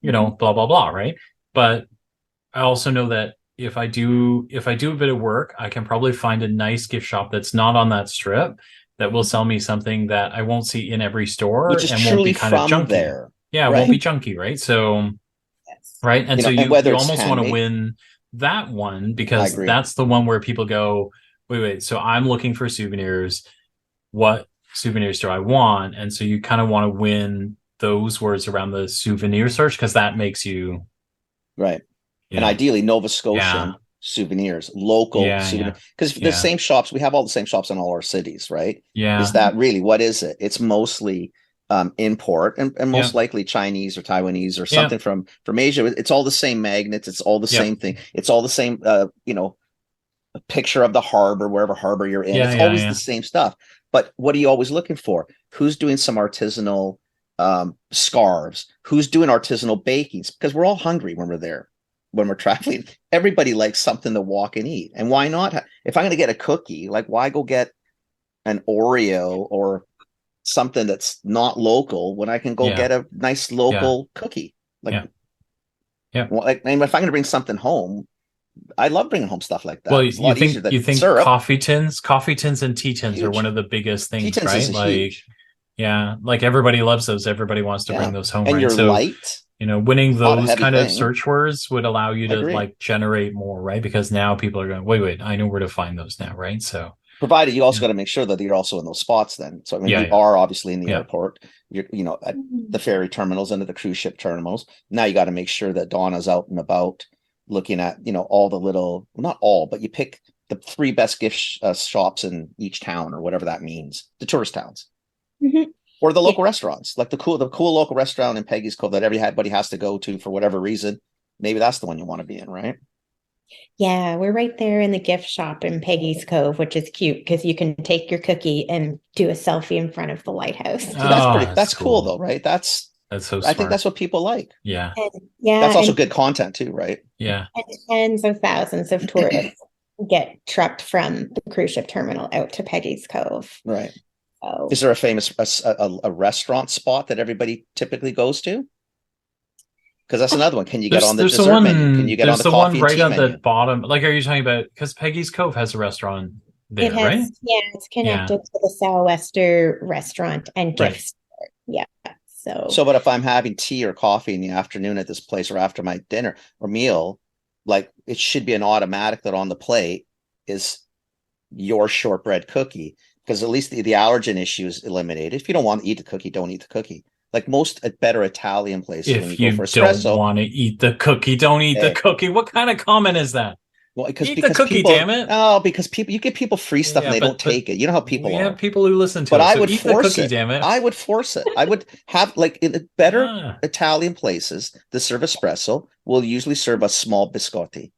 blah, blah, blah, right? But I also know that if I do a bit of work, I can probably find a nice gift shop that's not on that strip that will sell me something that I won't see in every store Which is and won't be truly kind of from junky. there, Yeah, it won't right? be junky, right? So, Yes. right. And so And whether you it's almost want to handmade, win that one, I because agree. that's the one where people go, wait, so I'm looking for souvenirs. What souvenirs do I want? And so you kind of want to win those words around the souvenir search, because that makes you, Right. you And know, ideally Nova yeah, Scotian souvenirs, local yeah, souvenir, yeah, because the yeah, same shops, we have all the same shops in all our cities, right? Is yeah. that really what is it? It's mostly import, and most likely Chinese or Taiwanese or something from Asia. It's all the same magnets. It's all the same thing. It's all the same, a picture of the harbor, wherever harbor you're in. It's always the same stuff. But what are you always looking for? Who's doing some artisanal scarves? Who's doing artisanal bakings? Because we're all hungry when we're there, when we're traveling. Everybody likes something to walk and eat. And why not? If I'm going to get a cookie, like why go get an Oreo or something that's not local when I can go get a nice local cookie? Like, well, like, and if I'm going to bring something home, I love bringing home stuff like that. Well, it's a lot easier than syrup. Coffee tins and tea tins are one of the biggest things, tea tins right? Is like, huge. Yeah, like everybody loves those. Everybody wants to bring those home, and right? You're light. Winning those kind of search words would allow you to like generate more, right? Because now people are going, wait, I know where to find those now, right? So, provided you also got to make sure that you're also in those spots. Then, so I mean, you are obviously in the airport. You're, at the ferry terminals and at the cruise ship terminals. Now you got to make sure that Donna's out and about, looking at all the little, well, not all, but you pick the 3 best gift shops in each town, or whatever that means, the tourist towns. Mm-hmm. Or the local restaurants, like the cool local restaurant in Peggy's Cove that everybody has to go to for whatever reason. Maybe that's the one you want to be in, right? Yeah, we're right there in the gift shop in Peggy's Cove, which is cute because you can take your cookie and do a selfie in front of the lighthouse. So that's cool though, right? That's so smart. I think that's what people like. Yeah. That's also good content too, right? Yeah. And tens of thousands of tourists get trucked from the cruise ship terminal out to Peggy's Cove. Right. So, is there a famous a restaurant spot that everybody typically goes to? Because that's another one. Can you get on the dessert menu? Can you get on the coffee and tea menu? Right at the bottom. Like, are you talking about, because Peggy's Cove has a restaurant there, right? Yeah, it's connected to the Sou'wester restaurant and gift store. Yeah. So, but if I'm having tea or coffee in the afternoon at this place, or after my dinner or meal, like, it should be an automatic that on the plate is your shortbread cookie, because at least the allergen issue is eliminated. If you don't want to eat the cookie, don't eat the cookie. Like most better Italian places, if when you go for espresso, don't want to eat the cookie, don't eat the cookie. What kind of comment is that? Well, because the cookie, people, damn it! Oh, because you give people free stuff and they don't take it. You know how people are. We have people who listen to but us. I so would eat force the cookie, it. Damn it! I would force it. I would have, like, in the better Italian places that serve espresso will usually serve a small biscotti,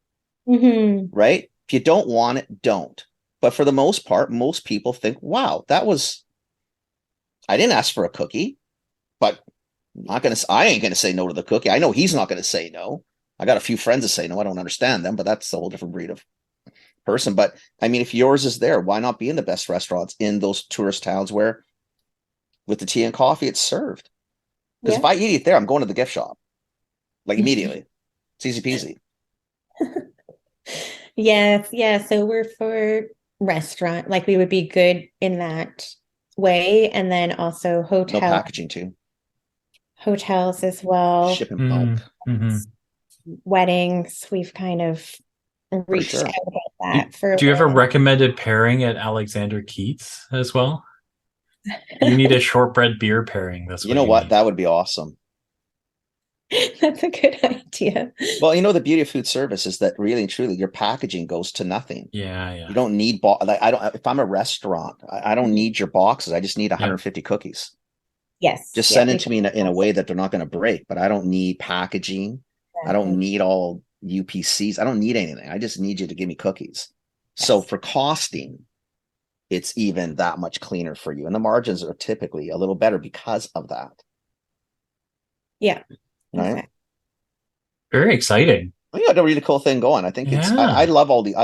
right? If you don't want it, don't. But for the most part, most people think, "Wow, I didn't ask for a cookie, but I ain't gonna say no to the cookie. I know he's not gonna say no. I got a few friends that say no. I don't understand them, but that's a whole different breed of person. But I mean, if yours is there, why not be in the best restaurants in those tourist towns where, with the tea and coffee, it's served? Because if I eat it there, I'm going to the gift shop, like, immediately. It's easy peasy. Yeah. So we're for restaurant, like we would be good in that way, and then also hotel. No packaging too. Hotels as well. Shipping bulk. Weddings, we've kind of reached out about that. Do you have a recommended pairing at Alexander Keith's as well? You need a shortbread beer pairing. That's you know what? That would be awesome. That's a good idea. Well, the beauty of food service is that really and truly your packaging goes to nothing. Yeah. You don't need if I'm a restaurant, I don't need your boxes. I just need 150 cookies. Yes. Just send it to me in a way that they're not going to break, but I don't need packaging. I don't need all UPCs. I don't need anything. I just need you to give me cookies. Yes. So for costing, it's even that much cleaner for you. And the margins are typically a little better because of that. Yeah. Right. Okay. Very exciting. We got a really cool thing going. I think I love all the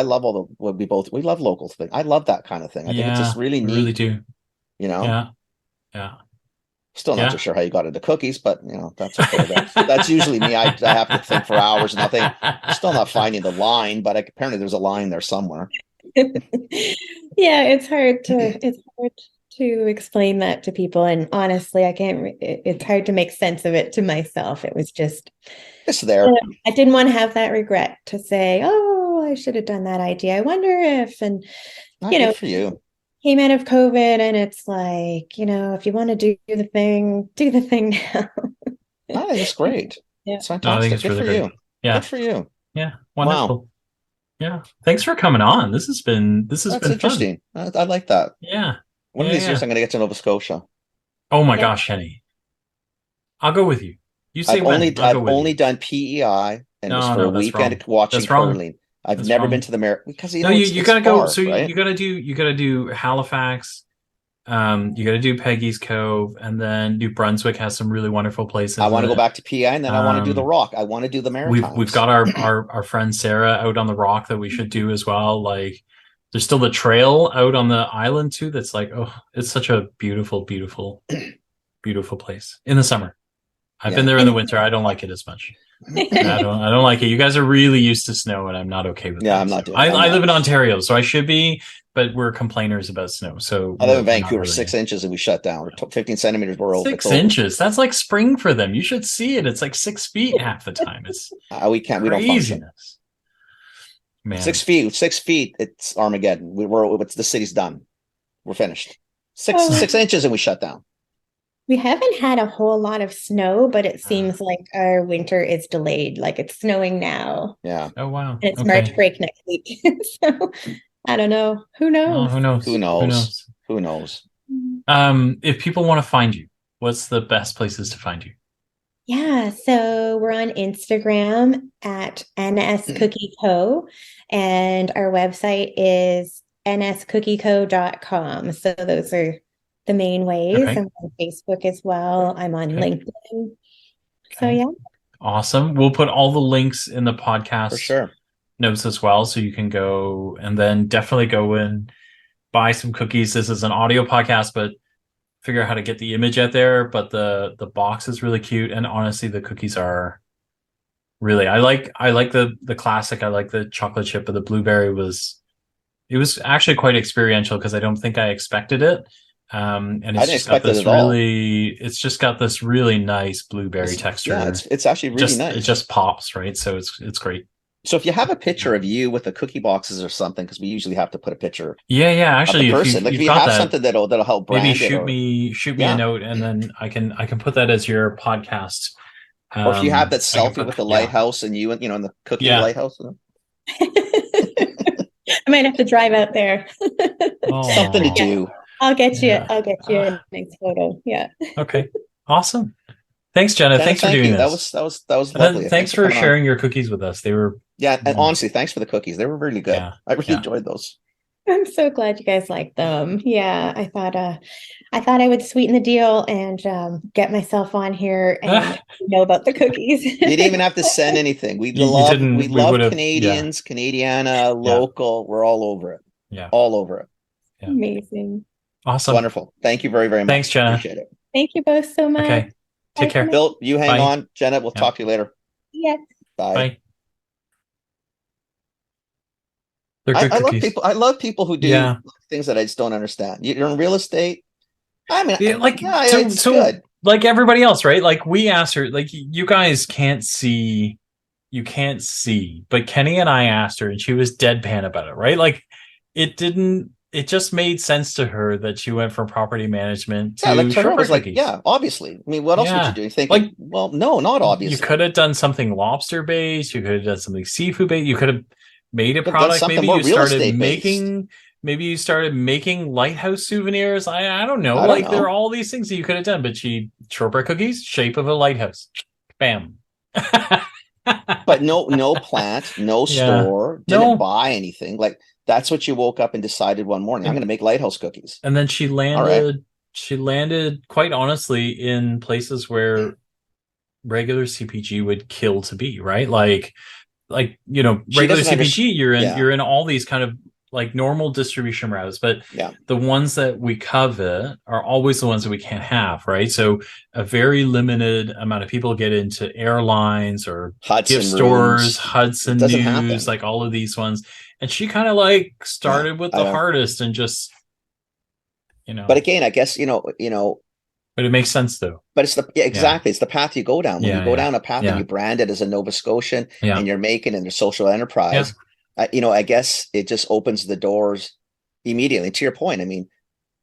we love local things. I love that kind of thing. I think it's just really neat. I really do. Yeah. Still not so sure how you got into cookies, but that's okay. That's usually me. I have to think for hours and nothing. Still not finding the line, but apparently there's a line there somewhere. Yeah, it's hard to explain that to people, and honestly, I can't. It's hard to make sense of it to myself. It was just it's there. I didn't want to have that regret to say, "Oh, I should have done that idea." I wonder if, and good for you. Came out of COVID, and it's like, if you want to do the thing now. I think it's great. Yeah. It's fantastic. I think it's good really for great. you. Yeah. Good for you. Yeah. Wonderful. Wow. Yeah. Thanks for coming on. This has been interesting. I like that. Yeah. One of these years I'm going to get to Nova Scotia. Oh my Yeah. gosh, Henny. I'll go with you. You say I've when. only I'll go I've with only you. done PEI, and it was No, for a no, that's weekend wrong. watching That's wrong. curling. I've That's never been wrong. to the because No, you it's gotta go. far, So right? you gotta do Halifax. You gotta do Peggy's Cove, and then New Brunswick has some really wonderful places I in want to go it. back to PEI, and then I want to do the Um, Rock. I want to do the we've Maritimes. got our friend Sarah out on the Rock that we should do as well. Like, there's still the trail out on the island too. That's like, oh, it's such a beautiful, beautiful, beautiful place in the summer. I've been Yeah. there in the winter. I don't like it as much. I don't like it. You guys are really used to snow, and I'm not okay with Yeah, that. I'm not So doing it. I live in Ontario, so I should be, but we're complainers about snow. So I live in we're not Vancouver, really. 6 inches, and we shut down. 15 centimeters, we're over. It's 6 inches. That's like spring for them. You should see it. It's like 6 feet half the time. It's We can't. We don't function. craziness. Man. 6 feet. 6 feet. It's Armageddon. The city's done. We're finished. Six Oh. 6 inches, and we shut down. We haven't had a whole lot of snow, but it seems like our winter is delayed. Like it's snowing now. Yeah. Oh wow. And it's Okay. March break next week. So I don't know. Who knows? Oh, who knows? Who knows? Who knows? Who knows? If people want to find you, what's the best places to find you? Yeah, so we're on Instagram at NS Cookie Co. And our website is nscookieco.com. So those are the main ways. Okay. I'm on Facebook as well. I'm on Okay. LinkedIn. So Okay. yeah. Awesome. We'll put all the links in the podcast For sure. notes as well, so you can go and then definitely go and buy some cookies. This is an audio podcast, but figure out how to get the image out there. But the box is really cute, and honestly, the cookies are really. I like the classic. I like the chocolate chip, but the blueberry was actually quite experiential because I don't think I expected it. And I it's didn't just got expect it this at all. it's just got this really nice blueberry texture. Yeah, it's actually really nice. It just pops, right? So it's great. So if you have a picture of you with the cookie boxes or something, because we usually have to put a picture Yeah. of Actually, the person. Like if you got have that, something that'll help brand maybe it, shoot me Yeah. a note, and then I can put that as your podcast. or if you have that I can selfie put- with the yeah. lighthouse and you and in the cookie Yeah. lighthouse. I might have to drive out there. Oh. Something to do. I'll get you. Yeah. I'll get you a nice photo. Yeah. Okay. Awesome. Thanks, Jenna. Jenna, Thanks for thank doing you. this. That was And then lovely. thanks for coming on. sharing your cookies with us. They were Yeah, and honestly, thanks for the cookies. They were really good. Yeah. I really Yeah. enjoyed those. I'm so glad you guys like them. Yeah, I thought I would sweeten the deal and get myself on here and know about the cookies. You didn't even have to send anything. We You love didn't. we We love would've- Canadians, Canadiana, local. We're all over it. Yeah. All over it. Yeah. Amazing. Awesome. Wonderful. Thank you very, very much. Thanks, Jenna. Appreciate it. Thank you both so much. Okay. Take Bye care. for now. Bill, you hang Bye. on. Jenna, we'll Yeah. talk to you later. Yes. Bye. Bye. They're good I love cookies. people. I love people who do Yeah. things that I just don't understand. You're in real estate. I mean, Yeah, like yeah, so, it's so good. like everybody else, right? Like we asked her, like you guys can't see, but Kenny and I asked her, and she was deadpan about it, right? Like it just made sense to her that she went from property management to Yeah, like to her, it shortbread was like, cookies. yeah, obviously. I mean, what else would Yeah. you do? You think, Like, well, no, not obviously. You could have done something lobster based. You could have done something seafood based. You could have made a Could have done product. something Maybe more you real started estate-based. making. Maybe you started making lighthouse souvenirs. I don't know. I don't Like know. there are all these things that you could have done. But shortbread cookies, shape of a lighthouse. Bam. But no plant, no Yeah. store, didn't No. buy anything. Like that's what you woke up and decided one morning. I'm going to make lighthouse cookies. And then she right. landed quite honestly in places where regular CPG would kill to be, right? Like She regular doesn't CPG, Yeah. you're in all these kind of like normal distribution routes, but Yeah. the ones that we covet are always the ones that we can't have, right? So a very limited amount of people get into airlines or Hudson gift stores, Rooms. Hudson It doesn't News, happen. like all of these ones. And she kind of like started with I the know. hardest and just, But again, I guess but it makes sense though. but it's exactly it's the path you go down. When Yeah, you go yeah. down a path Yeah. and you brand it as a Nova Scotian Yeah. and you're making it a social enterprise, I guess it just opens the doors immediately. To your point, I mean,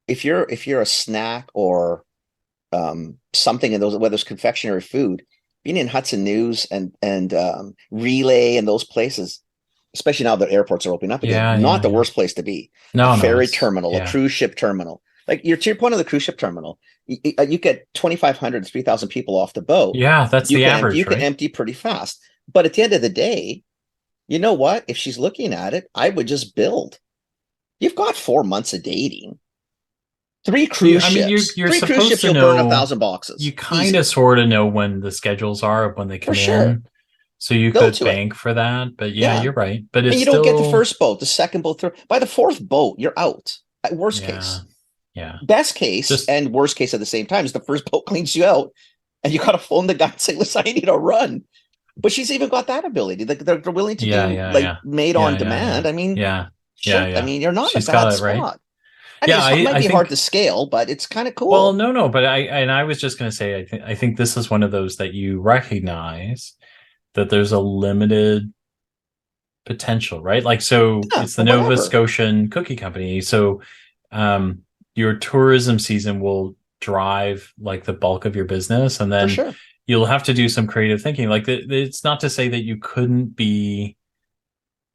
if you're a snack or something in those, whether it's confectionery food, being in Hudson News and Relay and those places, especially now that airports are opening up again, not the worst place to be. No, a ferry it's- terminal, yeah. a cruise ship terminal. Like you're to your point of the cruise ship terminal, you get 2,500 to 3,000 people off the boat. Yeah, that's the average, you can right? empty pretty fast. But at the end of the day, you know what? If she's looking at it, I would just build. You've got 4 months of dating. Three cruise I mean, ships. you're Three cruise supposed ships, to you'll burn know. 1,000 boxes. You kind Easy. of sort of know when the schedules are of when they come For sure. in, so you Go could to it. bank for that. But yeah, Yeah. you're right. But And it's you don't get the still first boat, the second boat, third. By the fourth boat, you're out. At worst yeah, case. yeah. Best case Just and worst case at the same time is the first boat cleans you out, and you got to phone the guy and say, "Listen, I need a run." But she's even got that ability. They're willing to yeah, do yeah, like yeah, made yeah, on yeah, demand. yeah, I mean, yeah, yeah, shit. I yeah. mean, you're not in a She's got bad it right. spot. I mean, Yeah, it might I be hard think. to scale, but it's kind of Well, cool. no, but I was just going to say I think this is one of those that you recognize that there's a limited potential, right? Like, so Yeah, it's the for Nova whatever. Scotian Cookie Company. So, your tourism season will drive like the bulk of your business, and For then sure. you'll have to do some creative thinking. Like, it's not to say that you couldn't be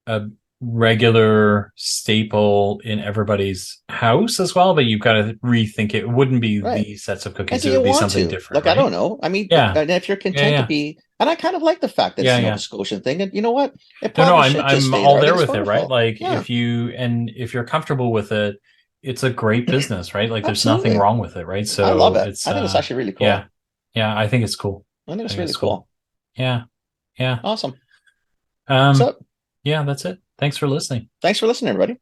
a regular staple in everybody's house as well, but you've got to rethink it. It wouldn't be Right. these sets of And cookies. do It you would be want something to? different, Like, I don't right? know. I mean, Yeah. and if you're Yeah. content to Yeah. be, and I kind of like the fact that it's Yeah. a Yeah. Nova Scotian thing. And you know what? It No, probably should just I'm stay all there. I there think it's with it, right? wonderful. Like Yeah, if you're comfortable with it, it's a great business, right? Like there's nothing absolutely. wrong with it, right? I love So it. it's I think it's actually really yeah. cool. Yeah, I think it's cool. I think I it's think really it's cool. cool. Yeah. Yeah. Awesome. Um So yeah, that's it. Thanks for listening. thanks for listening, everybody.